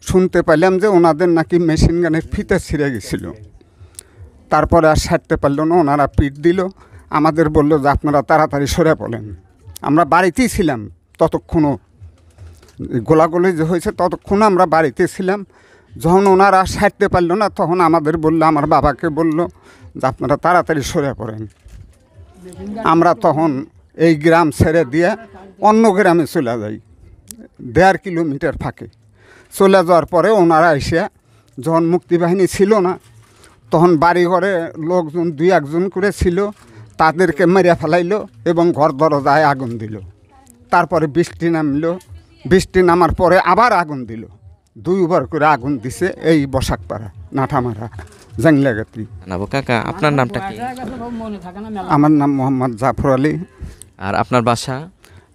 শুনতে পাইলাম যে ওনাদের নাকি মেশিন গানের ফিতে ছিঁড়ে গেছিল। তারপরে আর সারতে পারল না, ওনারা পিট দিল, আমাদের বলল যে আপনারা তাড়াতাড়ি সরে পড়েন। আমরা বাড়িতেই ছিলাম ততক্ষণও, গোলাগুলি যে হয়েছে ততক্ষণ আমরা বাড়িতে ছিলাম। যখন ওনারা সারতে পারল না তখন আমাদের বললো, আমার বাবাকে বলল যে আপনারা তাড়াতাড়ি সরে পড়েন। আমরা তখন এই গ্রাম ছেড়ে দিয়ে অন্য গ্রামে চলে যাই, 1.5 কিলোমিটার ফাঁকে। চলে যাওয়ার পরে ওনারা এসে যখন মুক্তিবাহিনী ছিল না তখন বাড়ি ঘরে লোকজন 2-1 করে ছিল, তাদেরকে মেরে ফেলাইলো এবং ঘর দরজায় আগুন দিল। তারপরে বৃষ্টি নামলো, বৃষ্টি নামার পরে আবার আগুন দিল, 2বার করে আগুন দিছে এই বসাকপাড়া, নাঠামারা, জাংলাগাতি। কাকা, আপনার নামটা কি? আমার নাম মোহাম্মদ জাফর আলী। আর আপনার বাসা?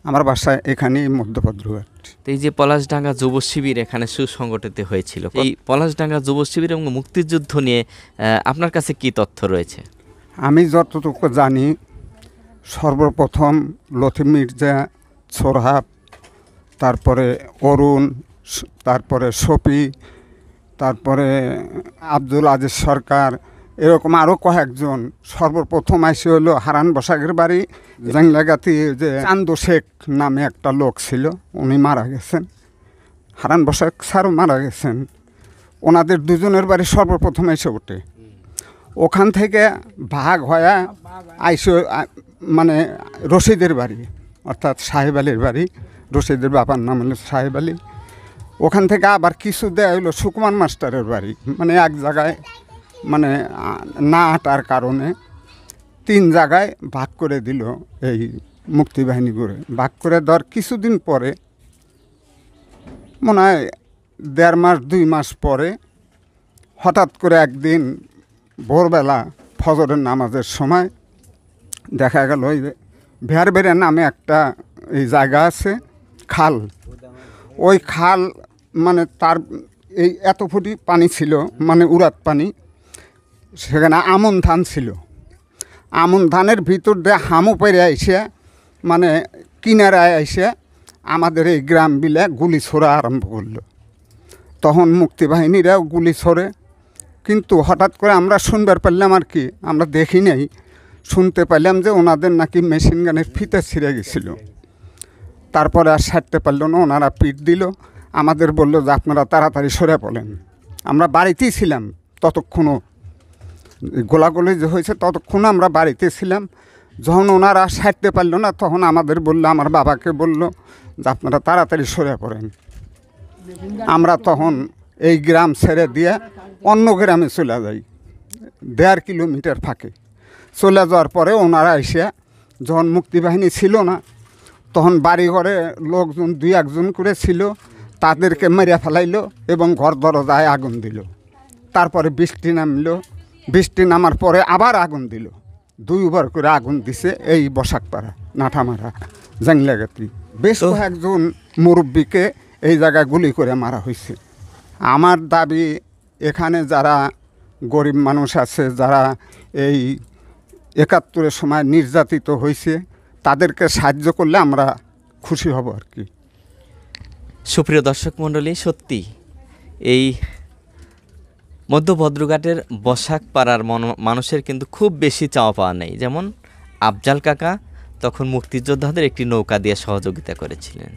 আমার বাসা এখানে মধ্যভদ্রঘাট। এই যে পলাশডাঙ্গা যুব শিবির এখানে সুসংগঠিত হয়েছিল, এই পলাশডাঙ্গা যুব শিবির এবং মুক্তিযুদ্ধ নিয়ে আপনার কাছে কি তথ্য রয়েছে? আমি যতটুকু জানি, সর্বপ্রথম লতিফ মির্জা, সোরহাব, তারপরে অরুণ, তারপরে শফি, তারপরে আব্দুল আজিজ সরকার, এরকম আরও কয়েকজন সর্বপ্রথম আসে হলো হারান বসাকের বাড়ি জাংলাগাতি। যে চান্দু শেখ নামে একটা লোক ছিল, উনি মারা গেছেন। হারান বসাক স্যারও মারা গেছেন। ওনাদের দুজনের বাড়ি সর্বপ্রথম এসে ওঠে। ওখান থেকে ভাগ হয়ে আইসে মানে রশিদের বাড়ি, অর্থাৎ সাহেব আলীর বাড়ি। রশিদের বাবার নাম হলো সাহেব আলী। ওখান থেকে আবার কিছু দেয়া হলো সুকুমার মাস্টারের বাড়ি। মানে এক জায়গায় মানে না আটার কারণে 3 জায়গায় ভাগ করে দিল এই মুক্তিবাহিনী করে। ভাগ করে দেওয়ার কিছুদিন পরে, মনে হয় 1.5 মাস 2 মাস পরে, হঠাৎ করে একদিন ভোরবেলা ফজরের নামাজের সময় দেখা গেল ওই ভেয়ারবেড়ে নামে একটা এই জায়গা আছে, খাল। ওই খাল মানে তার এই এত ফুটি পানি ছিল, মানে উড়াত পানি। সেখানে আমন ধান ছিল। আমন ধানের ভিতর দিয়ে হামু পেরে আইসে, মানে কিনারায় আইসে আমাদের এই গ্রাম বিলে গুলি ছোড়া আরম্ভ করলো। তখন মুক্তিবাহিনীরাও গুলি ছোড়ে, কিন্তু হঠাৎ করে আমরা শুনবার পারলাম আর কি, আমরা দেখি নাই, শুনতে পাইলাম যে ওনাদের নাকি মেশিন গানের ফিতে ছিঁড়ে গেছিল। তারপরে আর সারতে পারল না, ওনারা পিট দিল, আমাদের বলল যে আপনারা তাড়াতাড়ি সরে পড়েন। আমরা বাড়িতেই ছিলাম ততক্ষণও, গোলাগুলি যে হয়েছে ততক্ষণ আমরা বাড়িতে ছিলাম। যখন ওনারা সারতে পারল না তখন আমাদের বললো, আমার বাবাকে বলল যে আপনারা তাড়াতাড়ি সরে পড়েন। আমরা তখন এই গ্রাম ছেড়ে দিয়ে অন্য গ্রামে চলে যাই, 1.5 কিলোমিটার ফাঁকে। চলে যাওয়ার পরে ওনারা এসে যখন মুক্তিবাহিনী ছিল না তখন বাড়ি ঘরে লোকজন 2-1 করে ছিল, তাদেরকে মেরে ফেলাইলো এবং ঘর দরজায় আগুন দিল। তারপরে বৃষ্টি নামলো, বৃষ্টি নামার পরে আবার আগুন দিল, 2বার করে আগুন দিছে এই বসাকপাড়া, নাঠামারা, জাংলাগাতি। বেশ কয়েকজন মুরব্বীকে এই জায়গায় গুলি করে মারা হয়েছে। আমার দাবি, এখানে যারা গরিব মানুষ আছে, যারা এই 71-এর সময় নির্যাতিত হয়েছে, তাদেরকে সাহায্য করলে আমরা খুশি হব আর কি। সুপ্রিয় দর্শক মণ্ডলী, সত্যি এই মধ্যভদ্রঘাটের বসাকপাড়ার মানুষের কিন্তু খুব বেশি চাওয়া পাওয়া নেই। যেমন আফজাল কাকা তখন মুক্তিযোদ্ধাদের একটি নৌকা দিয়ে সহযোগিতা করেছিলেন,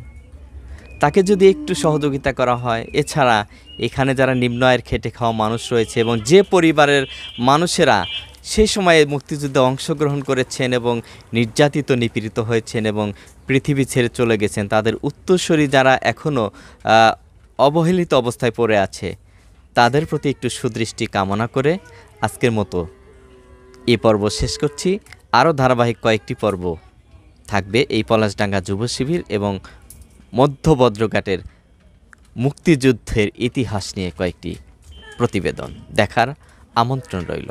তাকে যদি একটু সহযোগিতা করা হয়। এছাড়া এখানে যারা নিম্ন আয়ের খেটে খাওয়া মানুষ রয়েছে এবং যে পরিবারের মানুষেরা সেই সময়ে মুক্তিযুদ্ধে অংশগ্রহণ করেছেন এবং নির্যাতিত নিপীড়িত হয়েছেন এবং পৃথিবী ছেড়ে চলে গেছেন, তাদের উত্তরসূরি যারা এখনও অবহেলিত অবস্থায় পড়ে আছে, তাদের প্রতি একটু সুদৃষ্টি কামনা করে আজকের মতো এই পর্ব শেষ করছি। আরও ধারাবাহিক কয়েকটি পর্ব থাকবে এই পলাশডাঙ্গা যুব শিবির এবং মধ্যভদ্রঘাটের মুক্তিযুদ্ধের ইতিহাস নিয়ে কয়েকটি প্রতিবেদন দেখার আমন্ত্রণ রইল।